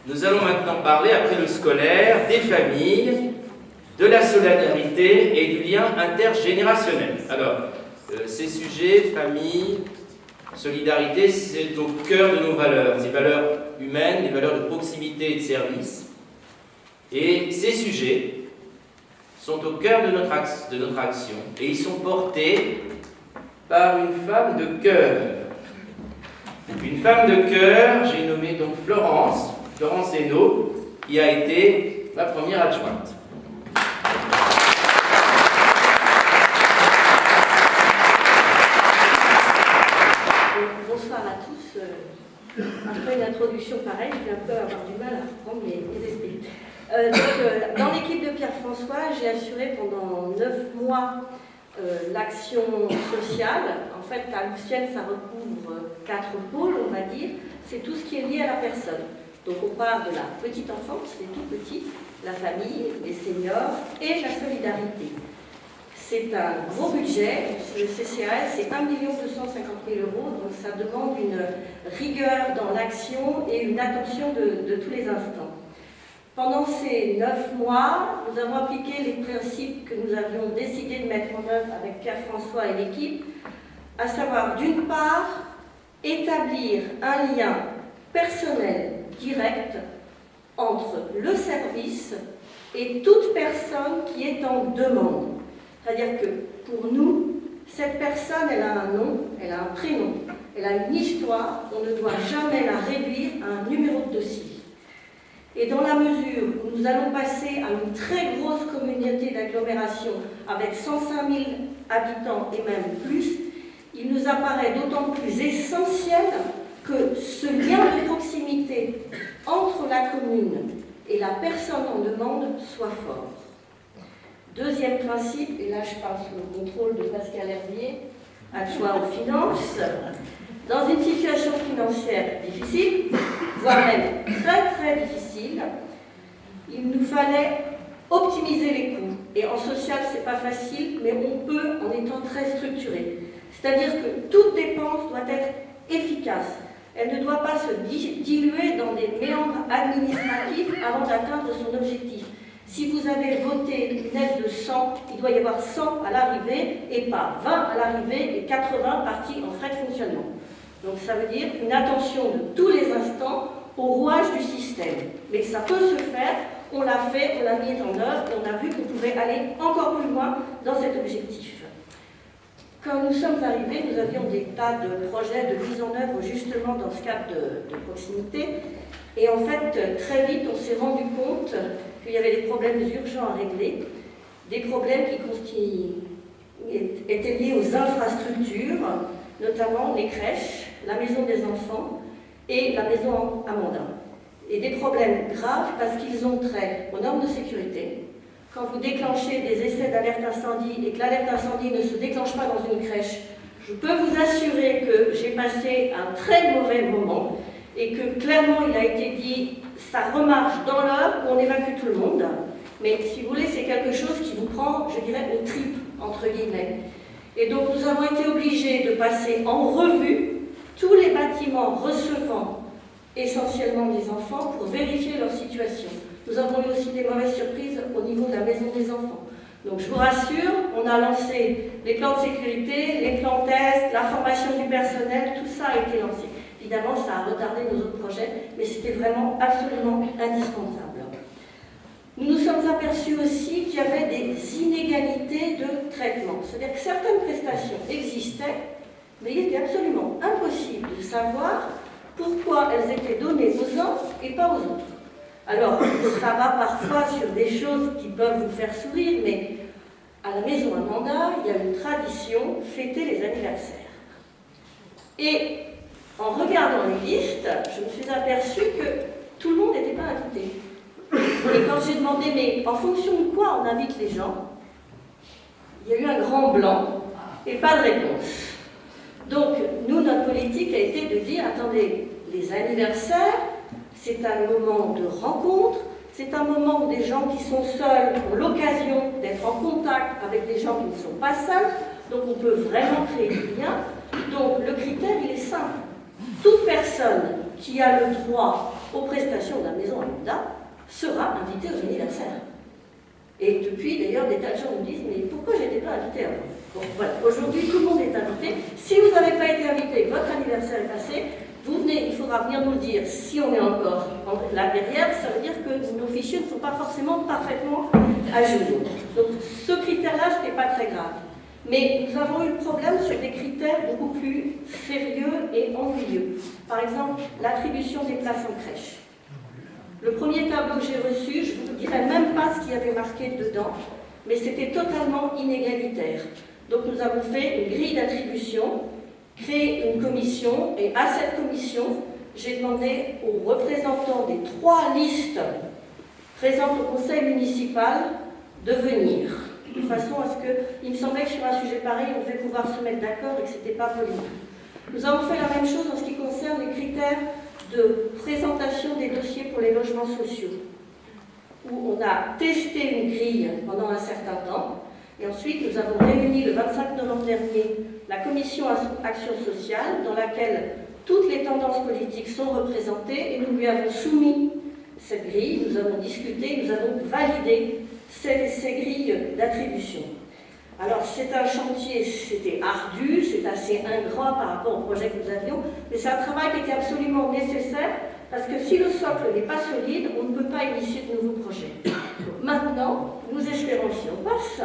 Nous allons maintenant parler, après le scolaire, des familles, de la solidarité et du lien intergénérationnel. Alors, ces sujets, famille, solidarité, c'est au cœur de nos valeurs, ces valeurs humaines, les valeurs de proximité et de service. Et ces sujets sont au cœur de notre action et ils sont portés par une femme de cœur. Une femme de cœur, j'ai nommé donc Florence Hainaut, qui a été ma première adjointe. Bonsoir à tous. Après une introduction pareille, je vais un peu avoir du mal à reprendre mes esprits. Dans l'équipe de Pierre-François, j'ai assuré pendant 9 mois l'action sociale. En fait, à Lucienne, ça recouvre 4 pôles, on va dire. C'est tout ce qui est lié à la personne. Donc on part de la petite enfance, les tout petits, la famille, les seniors et la solidarité. C'est un gros budget, le CCAS, c'est 1 250 000 €, donc ça demande une rigueur dans l'action et une attention de tous les instants. Pendant ces 9 mois, nous avons appliqué les principes que nous avions décidé de mettre en œuvre avec Pierre-François et l'équipe, à savoir d'une part, établir un lien personnel direct entre le service et toute personne qui est en demande. C'est-à-dire que pour nous, cette personne, elle a un nom, elle a un prénom, elle a une histoire, on ne doit jamais la réduire à un numéro de dossier. Et dans la mesure où nous allons passer à une très grosse communauté d'agglomération avec 105 000 habitants et même plus, il nous apparaît d'autant plus essentiel que ce lien de proximité entre la commune et la personne en demande soit fort. Deuxième principe, et là je parle sous le contrôle de Pascal Hervier, adjoint aux finances, dans une situation financière difficile, voire même très très difficile, il nous fallait optimiser les coûts. Et en social, c'est pas facile, mais on peut en étant très structuré. C'est-à-dire que toute dépense doit être efficace. Elle ne doit pas se diluer dans des méandres administratifs avant d'atteindre son objectif. Si vous avez voté une aide de 100, il doit y avoir 100 à l'arrivée et pas 20 à l'arrivée et 80 partis en frais de fonctionnement. Donc ça veut dire une attention de tous les instants au rouage du système. Mais ça peut se faire, on l'a fait, on l'a mis en œuvre, on a vu qu'on pouvait aller encore plus loin dans cet objectif. Quand nous sommes arrivés, nous avions des tas de projets de mise en œuvre justement dans ce cadre de proximité. Et en fait, très vite, on s'est rendu compte qu'il y avait des problèmes urgents à régler, des problèmes qui étaient liés aux infrastructures, notamment les crèches, la maison des enfants et la maison Amandin. Et des problèmes graves parce qu'ils ont trait aux normes de sécurité. Quand vous déclenchez des essais d'alerte incendie et que l'alerte incendie ne se déclenche pas dans une crèche, je peux vous assurer que j'ai passé un très mauvais moment et que clairement il a été dit, ça remarche dans l'heure où on évacue tout le monde. Mais si vous voulez, c'est quelque chose qui vous prend, je dirais, aux tripes, entre guillemets. Et donc nous avons été obligés de passer en revue tous les bâtiments recevant essentiellement des enfants pour vérifier leur situation. Nous avons eu aussi des mauvaises surprises au niveau de la maison des enfants. Donc je vous rassure, on a lancé les plans de sécurité, les plans tests, la formation du personnel, tout ça a été lancé. Évidemment, ça a retardé nos autres projets, mais c'était vraiment absolument indispensable. Nous nous sommes aperçus aussi qu'il y avait des inégalités de traitement. C'est-à-dire que certaines prestations existaient, mais il était absolument impossible de savoir pourquoi elles étaient données aux uns et pas aux autres. Alors, ça va parfois sur des choses qui peuvent vous faire sourire, mais à la maison Amanda, il y a une tradition, fêter les anniversaires. Et en regardant les listes, je me suis aperçue que tout le monde n'était pas invité. Et quand j'ai demandé, mais en fonction de quoi on invite les gens, il y a eu un grand blanc et pas de réponse. Donc, nous, notre politique a été de dire, attendez, les anniversaires, c'est un moment de rencontre, c'est un moment où des gens qui sont seuls ont l'occasion d'être en contact avec des gens qui ne sont pas seuls, donc on peut vraiment créer du lien. Donc, le critère, il est simple. Toute personne qui a le droit aux prestations de la maison candidat sera invité aux anniversaires. Et depuis, d'ailleurs, des tas de gens nous disent, mais pourquoi je n'étais pas invité avant? Bon, voilà, aujourd'hui, tout le monde est invité. Si vous n'avez pas été invité, votre anniversaire est passé, vous venez, il faudra venir nous le dire si on est encore là derrière, ça veut dire que nos fichiers ne sont pas forcément parfaitement à jour. Donc ce critère-là, ce n'est pas très grave. Mais nous avons eu le problème sur des critères beaucoup plus sérieux et ennuyeux. Par exemple, l'attribution des places en crèche. Le premier tableau que j'ai reçu, je ne vous dirai même pas ce qu'il y avait marqué dedans, mais c'était totalement inégalitaire. Donc nous avons fait une grille d'attribution, créé une commission, et à cette commission, j'ai demandé aux représentants des 3 listes présentes au conseil municipal de venir, de façon à ce que, il me semblait que sur un sujet pareil, on devait pouvoir se mettre d'accord et que ce n'était pas poli. Nous avons fait la même chose en ce qui concerne les critères de présentation des dossiers pour les logements sociaux, où on a testé une grille pendant un certain temps, et ensuite nous avons réuni le 25 novembre dernier la commission Action sociale, dans laquelle toutes les tendances politiques sont représentées, et nous lui avons soumis cette grille, nous avons discuté, nous avons validé ces grilles d'attribution. Alors c'est un chantier, c'était ardu, c'est assez ingrat par rapport au projet que nous avions, mais c'est un travail qui était absolument nécessaire, parce que si le socle n'est pas solide, on ne peut pas initier de nouveaux projets. Donc maintenant, nous espérons, si on passe,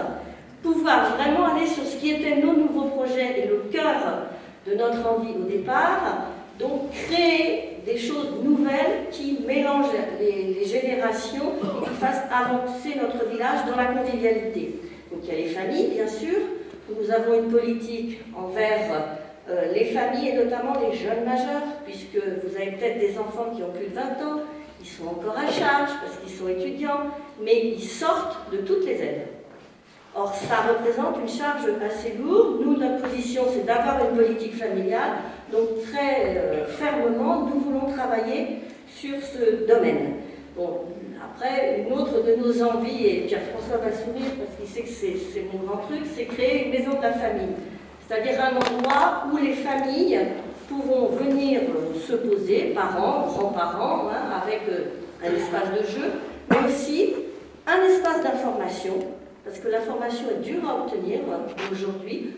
pouvoir vraiment aller sur ce qui était nos nouveaux projets et le cœur de notre envie au départ, donc créer des choses nouvelles qui mélangent les générations et qui fassent avancer notre village dans la convivialité. Donc il y a les familles, bien sûr. Nous avons une politique envers les familles et notamment les jeunes majeurs, puisque vous avez peut-être des enfants qui ont plus de 20 ans, ils sont encore à charge parce qu'ils sont étudiants, mais ils sortent de toutes les aides. Or, ça représente une charge assez lourde. Nous, notre position, c'est d'avoir une politique familiale. Donc, très fermement, nous voulons travailler sur ce domaine. Bon, après, une autre de nos envies, et Pierre-François va sourire parce qu'il sait que c'est mon grand truc, c'est créer une maison de la famille. C'est-à-dire un endroit où les familles pourront venir se poser, parents, grands-parents, hein, avec un espace de jeu, mais aussi un espace d'information, parce que l'information est dure à obtenir aujourd'hui,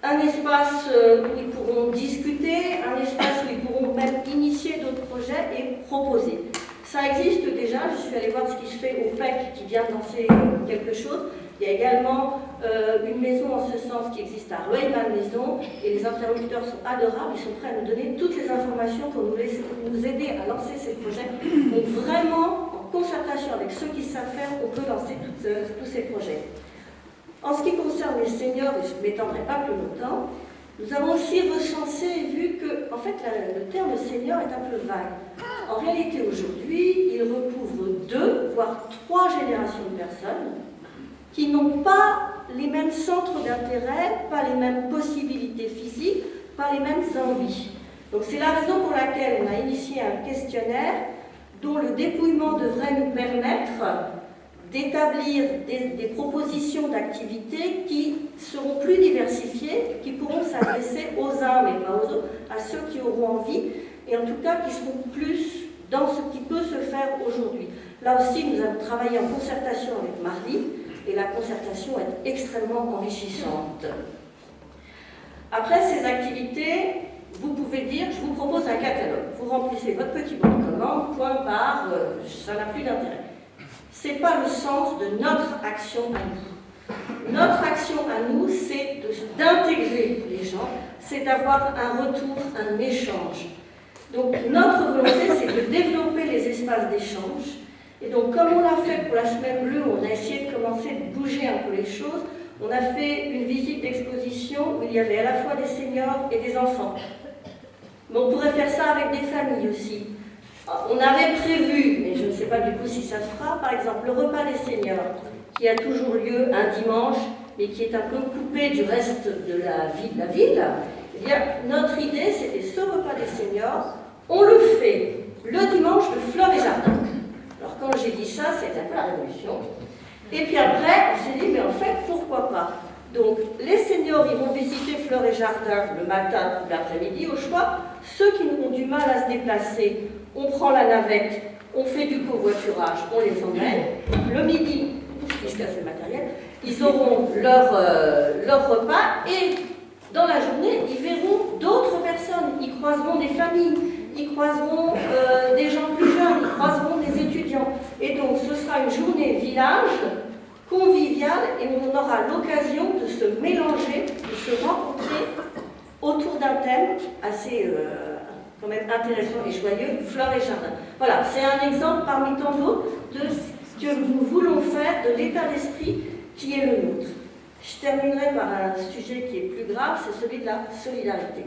un espace où ils pourront discuter, un espace où ils pourront même initier d'autres projets et proposer. Ça existe déjà, je suis allée voir ce qui se fait au PEC qui vient de lancer quelque chose. Il y a également une maison en ce sens qui existe à Rueil-Malmaison et les interlocuteurs sont adorables, ils sont prêts à nous donner toutes les informations pour nous aider à lancer ces projets. Donc vraiment, en concertation avec ceux qui savent faire, on peut lancer tous ces projets. En ce qui concerne les seniors, et je ne m'étendrai pas plus longtemps, nous avons aussi recensé et vu que, en fait, le terme senior est un peu vague. En réalité, aujourd'hui, il recouvre 2, voire 3 générations de personnes qui n'ont pas les mêmes centres d'intérêt, pas les mêmes possibilités physiques, pas les mêmes envies. Donc c'est la raison pour laquelle on a initié un questionnaire dont le dépouillement devrait nous permettre d'établir des propositions d'activités qui seront plus diversifiées, qui pourront s'adresser aux uns mais pas aux autres, à ceux qui auront envie, et en tout cas qui seront plus dans ce qui peut se faire aujourd'hui. Là aussi, nous avons travaillé en concertation avec Marly, et la concertation est extrêmement enrichissante. Après ces activités, vous pouvez dire, je vous propose un catalogue. Vous remplissez votre petit bon de commande, point barre, ça n'a plus d'intérêt. Ce n'est pas le sens de notre action à nous. Notre action à nous, c'est d'intégrer les gens, c'est d'avoir un retour, un échange. Donc notre volonté, c'est de développer les espaces d'échange. Et donc comme on l'a fait pour la Semaine Bleue, on a essayé de commencer de bouger un peu les choses, on a fait une visite d'exposition où il y avait à la fois des seniors et des enfants. Mais on pourrait faire ça avec des familles aussi. On avait prévu, mais je ne sais pas du coup si ça se fera, par exemple le repas des seniors, qui a toujours lieu un dimanche, mais qui est un peu coupé du reste de la ville. Eh bien, notre idée, c'était ce repas des seniors, on le fait le dimanche de Fleurs et Jardins. Alors quand j'ai dit ça, c'était un peu la révolution. Et puis après, on s'est dit, mais en fait, pourquoi pas? Donc, les seniors, ils vont visiter Fleurs et Jardins le matin ou l'après-midi, au choix. Ceux qui ont du mal à se déplacer, on prend la navette on fait du covoiturage, on les emmène. Le midi, si je casse le matériel, ils auront leur repas et dans la journée, ils verront d'autres personnes. Ils croiseront des familles, ils croiseront des gens plus jeunes, ils croiseront des étudiants. Et donc, ce sera une journée village, conviviale, et on aura l'occasion de se mélanger, de se rencontrer autour d'un thème assez quand même intéressant et joyeux, fleurs et jardins. Voilà, c'est un exemple parmi tant d'autres de ce que nous voulons faire, de l'état d'esprit qui est le nôtre. Je terminerai par un sujet qui est plus grave, c'est celui de la solidarité.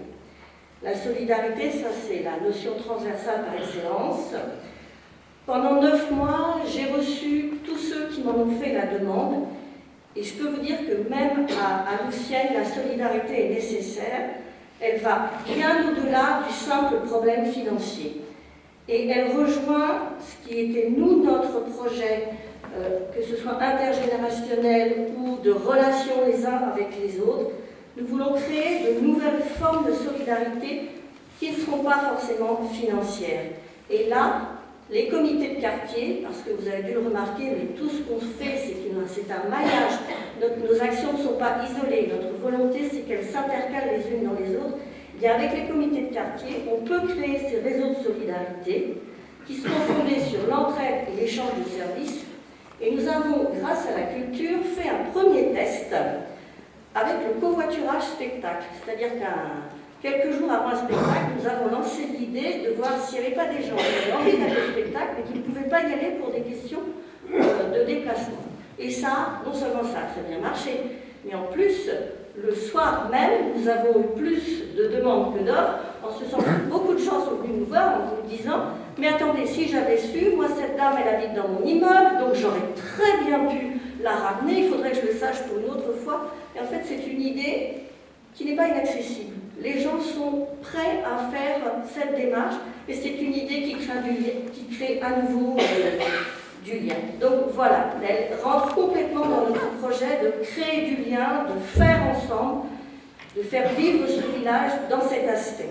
La solidarité, ça c'est la notion transversale par excellence. Pendant 9 mois, j'ai reçu tous ceux qui m'en ont fait la demande, et je peux vous dire que même à Loussienne, la solidarité est nécessaire. Elle va bien au-delà du simple problème financier. Et elle rejoint ce qui était, nous, notre projet, que ce soit intergénérationnel ou de relations les uns avec les autres. Nous voulons créer de nouvelles formes de solidarité qui ne seront pas forcément financières. Et là, les comités de quartier, parce que vous avez dû le remarquer, mais tout ce qu'on fait, c'est un maillage. Nos actions ne sont pas isolées. Notre volonté, c'est qu'elles s'intercalent les unes dans les autres. Et bien, avec les comités de quartier, on peut créer ces réseaux de solidarité qui seront fondés sur l'entraide et l'échange de services. Et nous avons, grâce à la culture, fait un premier test avec le covoiturage spectacle. C'est-à-dire quelques jours avant un spectacle, nous avons lancé l'idée de voir s'il n'y avait pas des gens qui avaient envie d'aller au spectacle, mais qui ne pouvaient pas y aller pour des questions de déplacement. Et ça, non seulement ça a très bien marché, mais en plus, le soir même, nous avons eu plus de demandes que d'offres, en ce sens que beaucoup de gens sont venus nous voir en nous disant « Mais attendez, si j'avais su, moi cette dame, elle habite dans mon immeuble, donc j'aurais très bien pu la ramener, il faudrait que je le sache pour une autre fois. » Et en fait, c'est une idée qui n'est pas inaccessible. Les gens sont prêts à faire cette démarche, et c'est une idée qui crée à nouveau du lien. Donc voilà, elle rentre complètement dans notre projet de créer du lien, de faire ensemble, de faire vivre ce village dans cet aspect.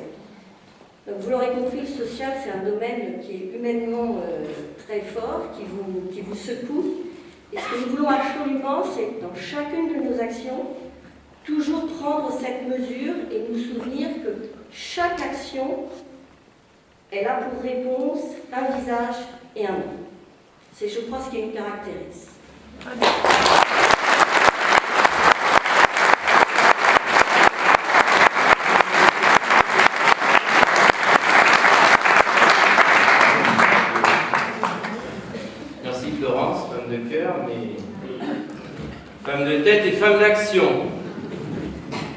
Donc vous l'aurez compris, le social, c'est un domaine qui est humainement très fort, qui vous secoue. Et ce que nous voulons absolument, c'est dans chacune de nos actions, toujours prendre cette mesure et nous souvenir que chaque action, elle a pour réponse un visage et un nom. C'est, je crois, ce qui nous caractérise. Merci Florence, femme de cœur, mais femme de tête et femme d'action.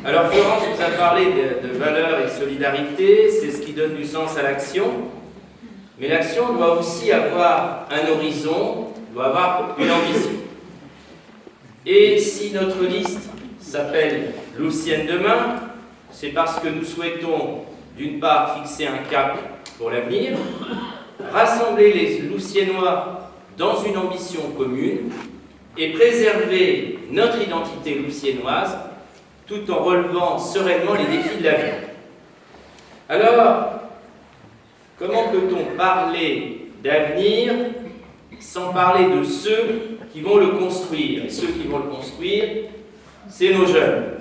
Alors Florence vous a parlé de valeurs et de solidarité, c'est ce qui donne du sens à l'action. Mais l'action doit aussi avoir un horizon, doit avoir une ambition. Et si notre liste s'appelle Loussienne demain, c'est parce que nous souhaitons d'une part fixer un cap pour l'avenir, rassembler les Loussiennois dans une ambition commune et préserver notre identité loussiennoise tout en relevant sereinement les défis de la vie. Alors, comment peut-on parler d'avenir sans parler de ceux qui vont le construire? Et ceux qui vont le construire, c'est nos jeunes.